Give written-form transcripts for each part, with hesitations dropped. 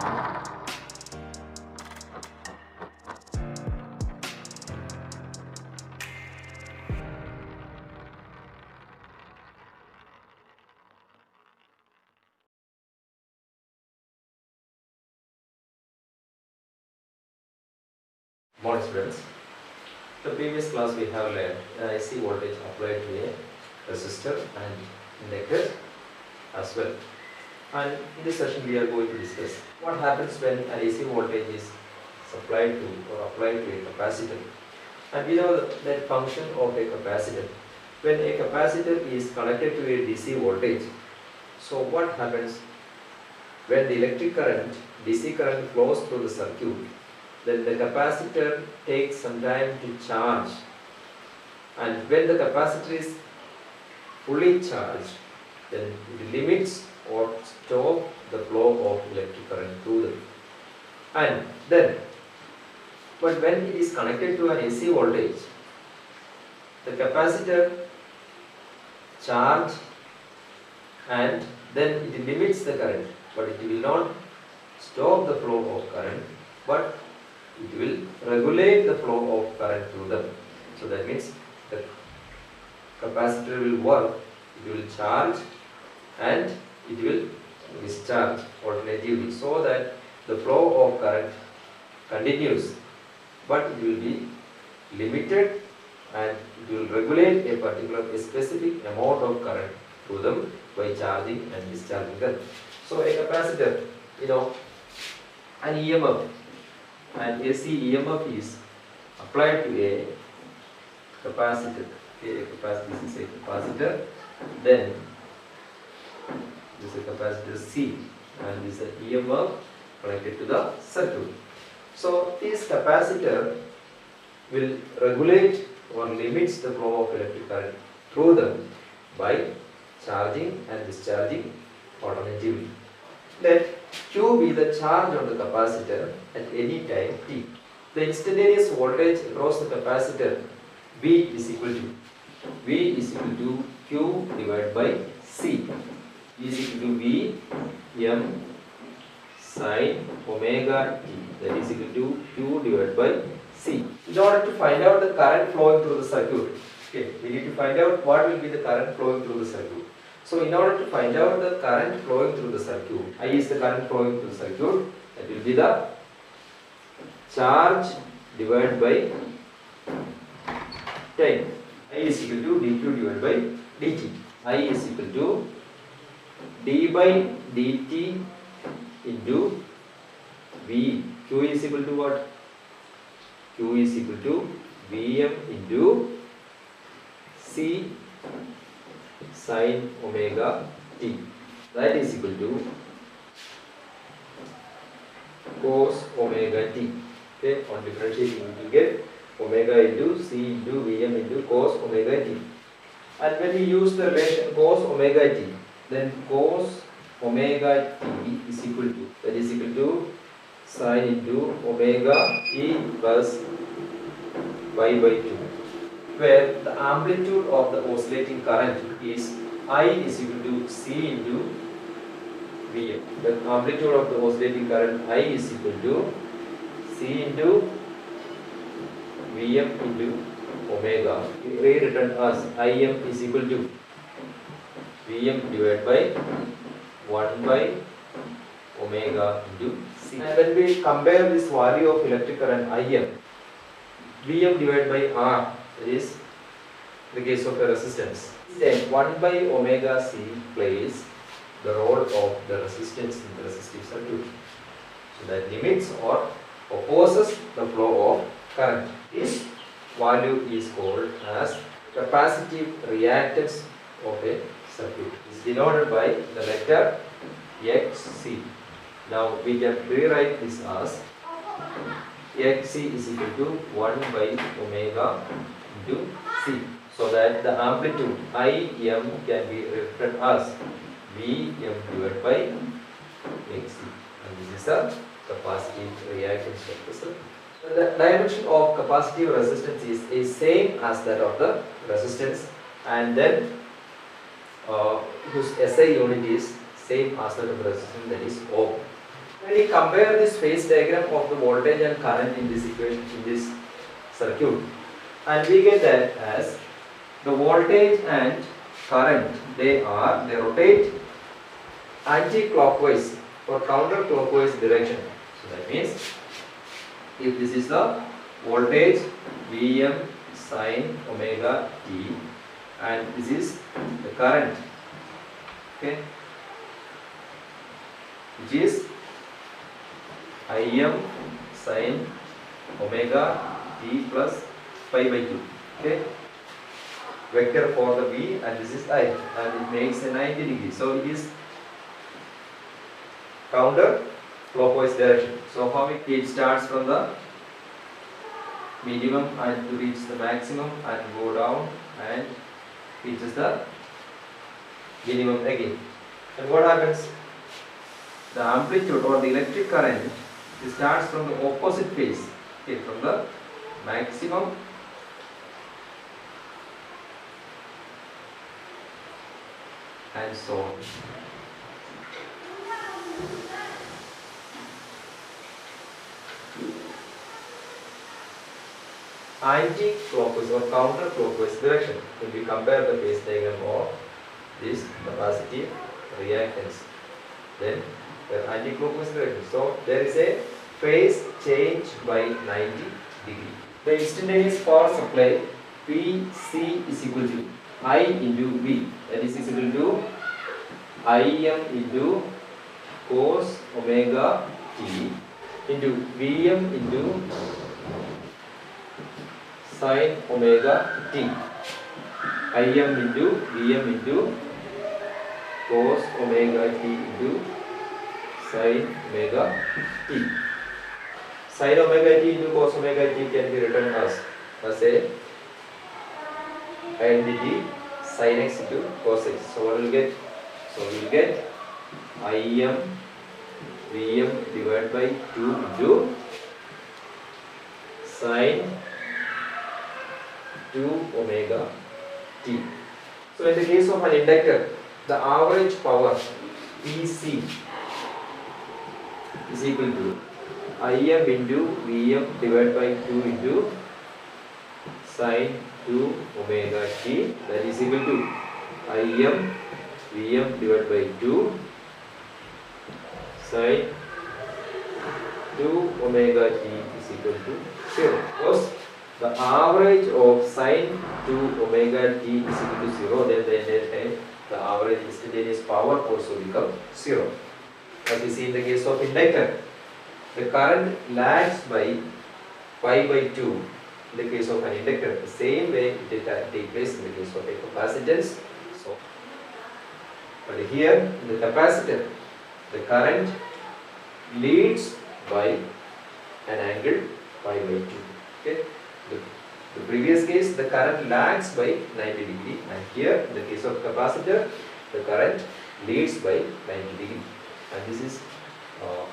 Morning students. The previous class we have learned AC voltage applied to a resistor and inductor as well. And in this session we are going to discuss what happens when an AC voltage is supplied to or applied to a capacitor. And we know that function of a capacitor. When a capacitor is connected to a DC voltage, so what happens when the electric current, DC current flows through the circuit? Then the capacitor takes some time to charge, and when the capacitor is fully charged, then it limits or stops the flow of electric current through them. And then, but when it is connected to an AC voltage, the capacitor charge and then it limits the current, but it will not stop the flow of current, but it will regulate the flow of current through them. So that means the capacitor will work, it will charge and it will discharge alternatively, so that the flow of current continues, but it will be limited and it will regulate a specific amount of current through them by charging and discharging them. So a capacitor, an EMF, and AC EMF is applied to a capacitor. Okay, this is a capacitor, then this is a capacitor C, and this is an EMF connected to the circuit. So this capacitor will regulate or limits the flow of electric current through them by charging and discharging alternatively. Let Q be the charge on the capacitor at any time t. The instantaneous voltage across the capacitor V is equal to Q divided by C. V is equal to V M sin omega t, that is equal to Q divided by C. In order to find out the current flowing through the circuit, we need to find out what will be the current flowing through the circuit. So in order to find out the current flowing through the circuit, I is the current flowing through the circuit, that will be the charge divided by time. I is equal to dq divided by dt. I is equal to d by dt into V. Q is equal to what? Q is equal to Vm into C sin omega t, that is equal to cos omega t. Okay, on differentiating we will get omega into C into Vm into cos omega t. And when we use the relation cos omega t, then cos omega t is equal to, that is equal to sin into omega e plus pi by 2, where the amplitude of the oscillating current is I is equal to C into Vm. The amplitude of the oscillating current I is equal to C into Vm into omega. Rewritten as Im is equal to Vm divided by 1 by omega into C. And when we compare this value of electric current Im, Vm divided by R, that is the case of a resistance, then 1 by omega C plays the role of the resistance in the resistive circuit. So that limits or opposes the flow of current. This value is called as capacitive reactance of a circuit. It is denoted by the letter Xc. Now we can rewrite this as Xc is equal to 1 by omega into C, so that the amplitude Im can be written as Vm divided by Xc, and this is a capacitive reactance of the circuit. The dimension of capacitive resistance is same as that of the resistance, and then whose SI unit is same as that of the resistance, that is ohm. When we compare this phase diagram of the voltage and current in this equation, in this circuit, and we get that as the voltage and current, they rotate anti-clockwise or counter-clockwise direction. So that means if this is the voltage Vm sin omega t and this is the current, okay, which is Im sin omega t plus pi by 2, okay, vector for the V, and this is I, and it makes a 90 degree, so it is counter clockwise direction. So how it starts from the minimum and to reach the maximum and go down and reaches the minimum again. And what happens? The amplitude or the electric current, it starts from the opposite phase, okay, from the maximum and so on. Anti-clockwise or counter-clockwise direction. If we compare the phase diagram of this capacitive reactance, then the anti-clockwise direction. So there is a phase change by 90 degree. The instantaneous power supply PC is equal to I into V, that is equal to Im into cos omega t into Vm into sin omega t. Im into Vm into cos omega t into sin omega t. Sin omega t into cos omega t can be written as a identity sin x into cos x. So what will get? So we will get Im Vm divided by 2 into sin 2 omega t. So in the case of an inductor, the average power PC is equal to Im into Vm divided by 2 into sin 2 omega t, that is equal to Im Vm divided by 2 sin 2 omega t is equal to 0. Because the average of sin 2 omega t is equal to 0, then the average instantaneous power also becomes 0. As we see in the case of inductor, the current lags by pi by 2 in the case of an inductor. The same way it takes place in the case of a capacitance. So, but here in the capacitor, the current leads by an angle pi by 2. Okay. The previous case, the current lags by 90 degree, and here in the case of capacitor, the current leads by 90 degree. And this is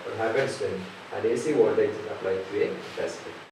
what happens when an AC voltage is applied to a capacitor.